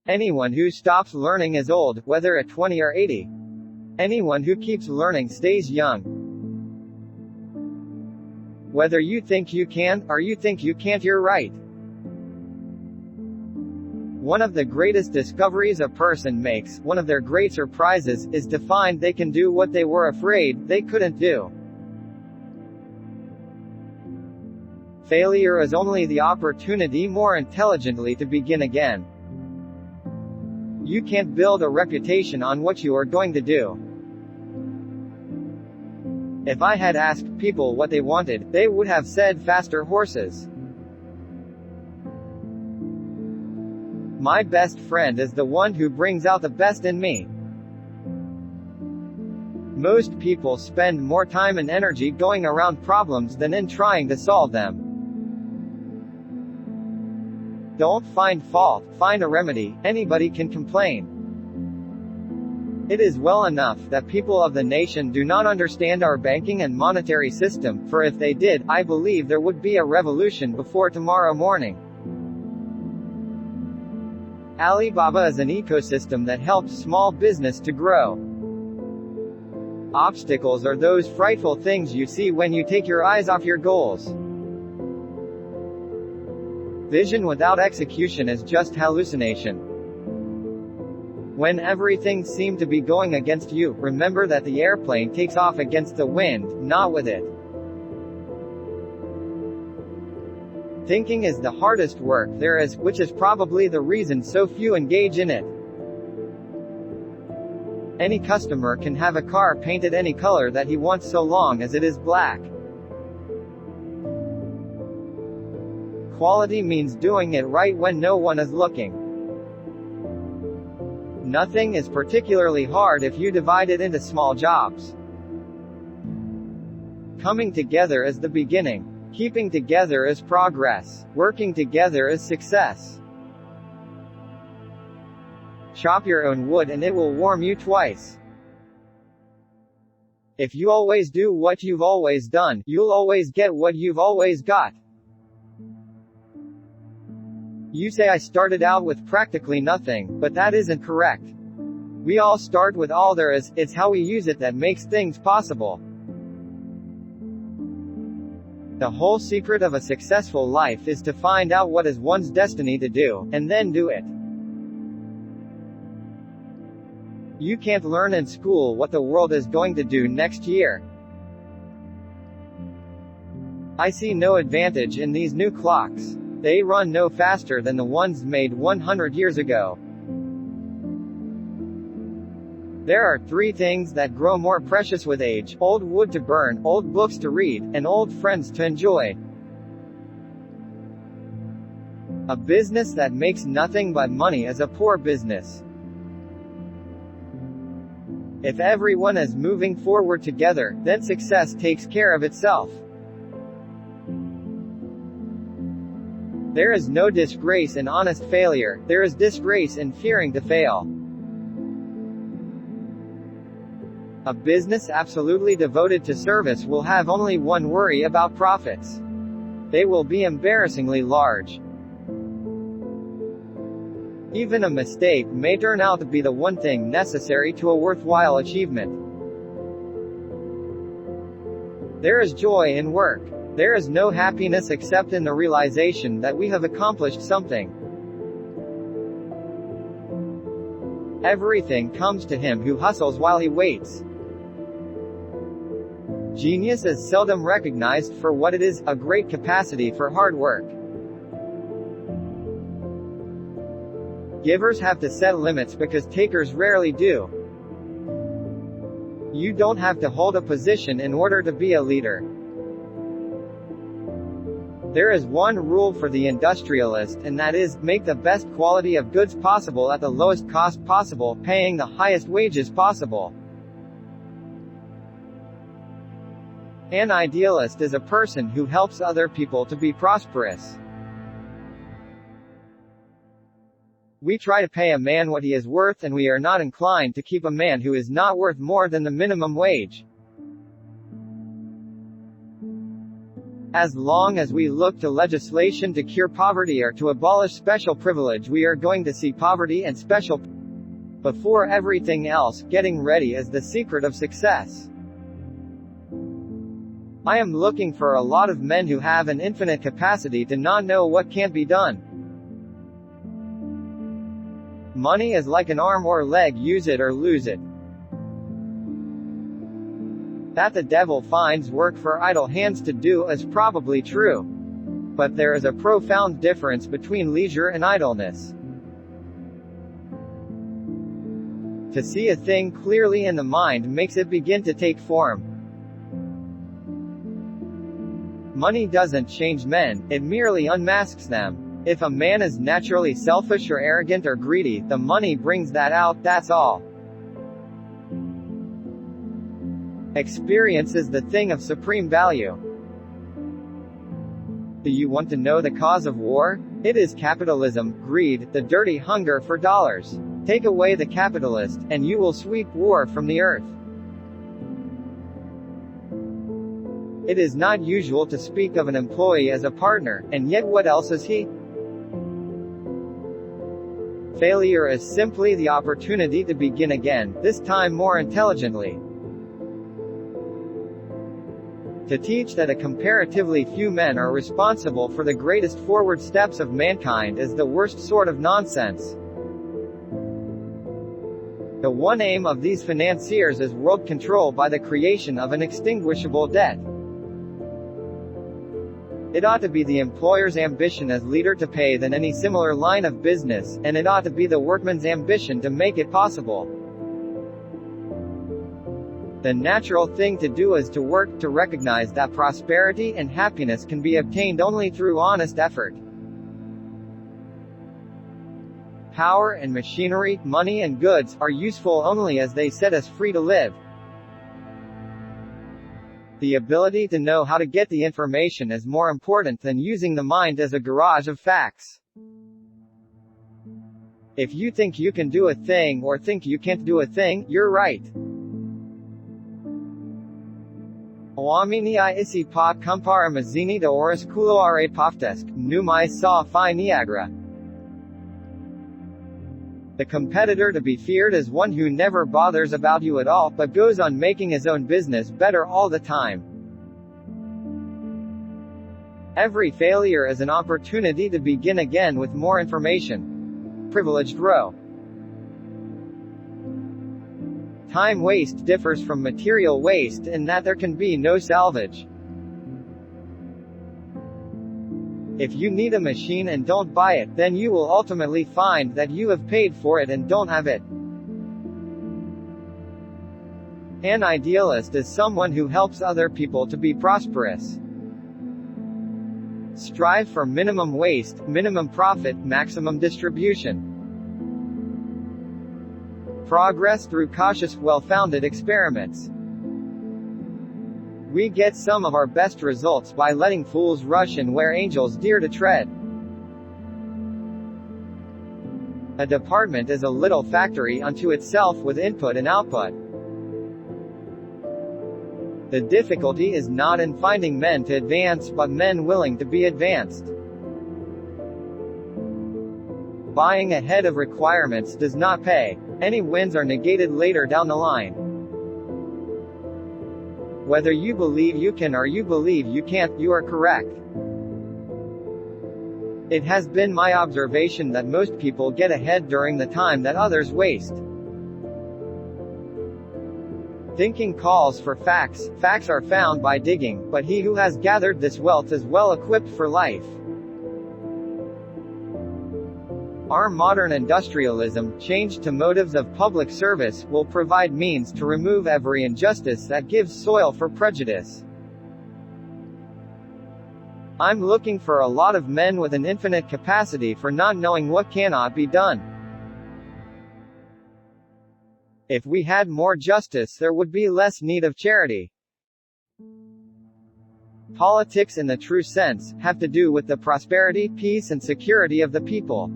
Anyone who stops learning is old, whether at 20 or 80. Anyone who keeps learning stays young. Whether you think you can, or you think you can't, you're right. One of the greatest discoveries a person makes, one of their great surprises, is to find they can do what they were afraid they couldn't do. Failure is only the opportunity more intelligently to begin again. You can't build a reputation on what you are going to do. If I had asked people what they wanted, they would have said faster horses. My best friend is the one who brings out the best in me. Most people spend more time and energy going around problems than in trying to solve them. Don't find fault, find a remedy. Anybody can complain. It is well enough that people of the nation do not understand our banking and monetary system, for if they did, I believe there would be a revolution before tomorrow morning. Alibaba is an ecosystem that helps small business to grow. Obstacles are those frightful things you see when you take your eyes off your goals. Vision without execution is just hallucination. When everything seems to be going against you, remember that the airplane takes off against the wind, not with it. Thinking is the hardest work there is, which is probably the reason so few engage in it. Any customer can have a car painted any color that he wants so long as it is black. Quality means doing it right when no one is looking. Nothing is particularly hard if you divide it into small jobs. Coming together is the beginning. Keeping together is progress. Working together is success. Chop your own wood and it will warm you twice. If you always do what you've always done, you'll always get what you've always got. You say I started out with practically nothing, but that isn't correct. We all start with all there is, it's how we use it that makes things possible. The whole secret of a successful life is to find out what is one's destiny to do, and then do it. You can't learn in school what the world is going to do next year. I see no advantage in these new clocks. They run no faster than the ones made 100 years ago. There are 3 things that grow more precious with age: old wood to burn, old books to read, and old friends to enjoy. A business that makes nothing but money is a poor business. If everyone is moving forward together, then success takes care of itself. There is no disgrace in honest failure, there is disgrace in fearing to fail. A business absolutely devoted to service will have only one worry about profits. They will be embarrassingly large. Even a mistake may turn out to be the one thing necessary to a worthwhile achievement. There is joy in work. There is no happiness except in the realization that we have accomplished something. Everything comes to him who hustles while he waits. Genius is seldom recognized for what it is, a great capacity for hard work. Givers have to set limits because takers rarely do. You don't have to hold a position in order to be a leader. There is one rule for the industrialist, and that is, make the best quality of goods possible at the lowest cost possible, paying the highest wages possible. An idealist is a person who helps other people to be prosperous. We try to pay a man what he is worth, and we are not inclined to keep a man who is not worth more than the minimum wage. As long as we look to legislation to cure poverty or to abolish special privilege, we are going to see poverty and special before everything else. Getting ready is the secret of success. I am looking for a lot of men who have an infinite capacity to not know what can't be done. Money is like an arm or leg, use it or lose it. That the devil finds work for idle hands to do is probably true. But there is a profound difference between leisure and idleness. To see a thing clearly in the mind makes it begin to take form. Money doesn't change men, it merely unmasks them. If a man is naturally selfish or arrogant or greedy, the money brings that out, that's all. Experience is the thing of supreme value. Do you want to know the cause of war? It is capitalism, greed, the dirty hunger for dollars. Take away the capitalist, and you will sweep war from the earth. It is not usual to speak of an employee as a partner, and yet what else is he? Failure is simply the opportunity to begin again, this time more intelligently. To teach that a comparatively few men are responsible for the greatest forward steps of mankind is the worst sort of nonsense. The one aim of these financiers is world control by the creation of an extinguishable debt. It ought to be the employer's ambition as leader to pay than any similar line of business, and it ought to be the workman's ambition to make it possible. The natural thing to do is to work, to recognize that prosperity and happiness can be obtained only through honest effort. Power and machinery, money and goods, are useful only as they set us free to live. The ability to know how to get the information is more important than using the mind as a garage of facts. If you think you can do a thing or think you can't do a thing, you're right. Oamini isi pa compara mazzini de oris culoare paftesc, numai sa fi niagara. The competitor to be feared is one who never bothers about you at all, but goes on making his own business better all the time. Every failure is an opportunity to begin again with more information. Privileged row. Time waste differs from material waste in that there can be no salvage. If you need a machine and don't buy it, then you will ultimately find that you have paid for it and don't have it. An idealist is someone who helps other people to be prosperous. Strive for minimum waste, minimum profit, maximum distribution. Progress through cautious, well-founded experiments. We get some of our best results by letting fools rush in where angels dare to tread. A department is a little factory unto itself with input and output. The difficulty is not in finding men to advance but men willing to be advanced. Buying ahead of requirements does not pay. Any wins are negated later down the line. Whether you believe you can or you believe you can't, you are correct. It has been my observation that most people get ahead during the time that others waste. Thinking calls for facts. Facts are found by digging, but he who has gathered this wealth is well equipped for life. Our modern industrialism, changed to motives of public service, will provide means to remove every injustice that gives soil for prejudice. I'm looking for a lot of men with an infinite capacity for not knowing what cannot be done. If we had more justice, there would be less need of charity. Politics in the true sense have to do with the prosperity, peace and security of the people.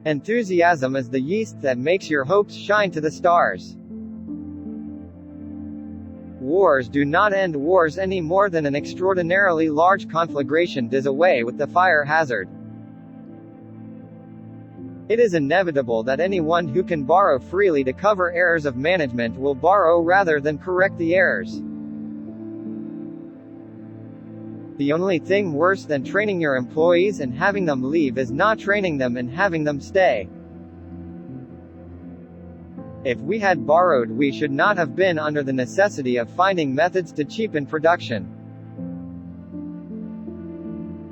Enthusiasm is the yeast that makes your hopes shine to the stars. wars do not end wars any more than an extraordinarily large conflagration does away with the fire hazard. It is inevitable that anyone who can borrow freely to cover errors of management will borrow rather than correct the errors. The only thing worse than training your employees and having them leave is not training them and having them stay. If we had borrowed, we should not have been under the necessity of finding methods to cheapen production.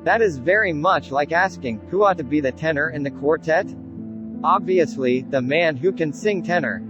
That is very much like asking, who ought to be the tenor in the quartet? Obviously, the man who can sing tenor.